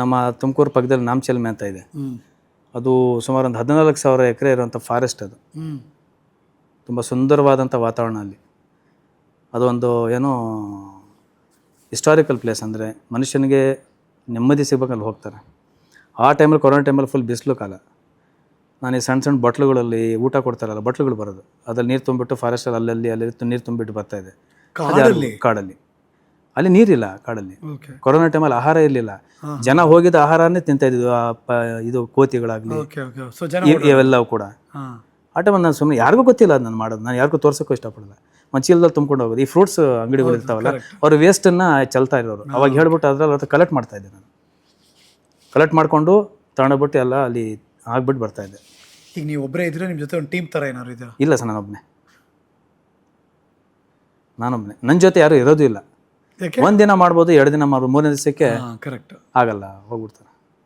ನಮ್ಮ ತುಮಕೂರು ಪಕ್ಕದಲ್ಲಿ ನಾಮಚಲ್ಮೆ ಅಂತ ಇದೆ. ಅದು ಸುಮಾರು ಒಂದು 14,000 ಎಕರೆ ಇರುವಂಥ ಫಾರೆಸ್ಟ್ ಅದು. ತುಂಬ ಸುಂದರವಾದಂಥ ವಾತಾವರಣ ಅಲ್ಲಿ. ಅದೊಂದು ಏನೋ ಹಿಸ್ಟಾರಿಕಲ್ ಪ್ಲೇಸ್. ಅಂದರೆ ಮನುಷ್ಯನಿಗೆ ನೆಮ್ಮದಿ ಸಿಗ್ಬೇಕಲ್ಲಿ ಹೋಗ್ತಾರೆ. ಆ ಟೈಮಲ್ಲಿ ಕೊರೋನಾ ಟೈಮಲ್ಲಿ ಫುಲ್ ಬಿಸಿಲು ಕಾಲ. ನಾನು ಈ ಸಣ್ಣ ಸಣ್ಣ ಬಟ್ಲುಗಳಲ್ಲಿ ಊಟ ಕೊಡ್ತಾರಲ್ಲ, ಬಟ್ಲುಗಳು ಬರೋದು, ಅದ್ರಲ್ಲಿ ನೀರು ತುಂಬಿಟ್ಟು ಫಾರೆಸ್ಟಲ್ಲಿ ಅಲ್ಲಿ ನೀರು ತುಂಬಿಟ್ಟು ಬರ್ತಾಯಿದೆ ಕಾಡಲ್ಲಿ. ಅಲ್ಲಿ ನೀರಿಲ್ಲ ಕಾಡಲ್ಲಿ. ಕೊರೋನಾ ಟೈಮಲ್ಲಿ ಆಹಾರ ಇರಲಿಲ್ಲ. ಜನ ಹೋಗಿದ್ದ ಆಹಾರನೇ ತಿಂತಾಯಿದ್ದು. ಇದು ಕೋತಿಗಳಾಗಲಿ ಇವೆಲ್ಲವೂ ಕೂಡ. ಆ ಟೈಮಲ್ಲಿ ನಾನು ಸುಮ್ಮನೆ ಯಾರಿಗೂ ಗೊತ್ತಿಲ್ಲ ಅದು ನಾನು ಮಾಡೋದು. ನಾನು ಯಾರಿಗೂ ತೋರ್ಸೋಕ್ಕೂ ಇಷ್ಟಪಡಲ್ಲ. ಒಂದು ಚೀಲದಲ್ಲಿ ತುಂಬ್ಕೊಂಡು ಹೋಗೋದು. ಈ ಫ್ರೂಟ್ಸ್ ಅಂಗಡಿಗಳು ಇರ್ತಾವಲ್ಲ, ಅವ್ರ ವೇಸ್ಟನ್ನು ಚೆಲ್ತಾ ಇರೋರು. ಅವಾಗ ಹೇಳ್ಬಿಟ್ಟು ಅದ್ರಲ್ಲಿ ಅವ್ರ ಕಲೆಕ್ಟ್ ಮಾಡ್ತಾಯಿದ್ದೆ ನಾನು. ಕಲೆಕ್ಟ್ ಮಾಡಿಕೊಂಡು ತಗೊಂಡೋಗ್ಬಿಟ್ಟು ಎಲ್ಲ ಅಲ್ಲಿ ಆಗ್ಬಿಟ್ಟು ಬರ್ತಾಯಿದ್ದೆ. ಈಗ ನೀವು ಒಬ್ಬರೇ ಇದ್ರೆ ನಿಮ್ಮ ಜೊತೆ ಒಂದು ಟೀಮ್ ಥರ ಏನಾದ್ರು ಇದೆ? ಇಲ್ಲ ಸರ್, ನಾನೊಬ್ಬನೇ. ನನ್ನ ಜೊತೆ ಯಾರೂ ಇರೋದು ಇಲ್ಲ. ಒಂದಿನ ಮಾಡ್ಬೋದು, 2 ದಿನ ಮಾಡ್ಬೋದು, 3ನೇ ದಿವಸಕ್ಕೆ ಕರೆಕ್ಟ್ ಆಗಲ್ಲ, ಹೋಗ್ಬಿಡ್ತಾರೆ.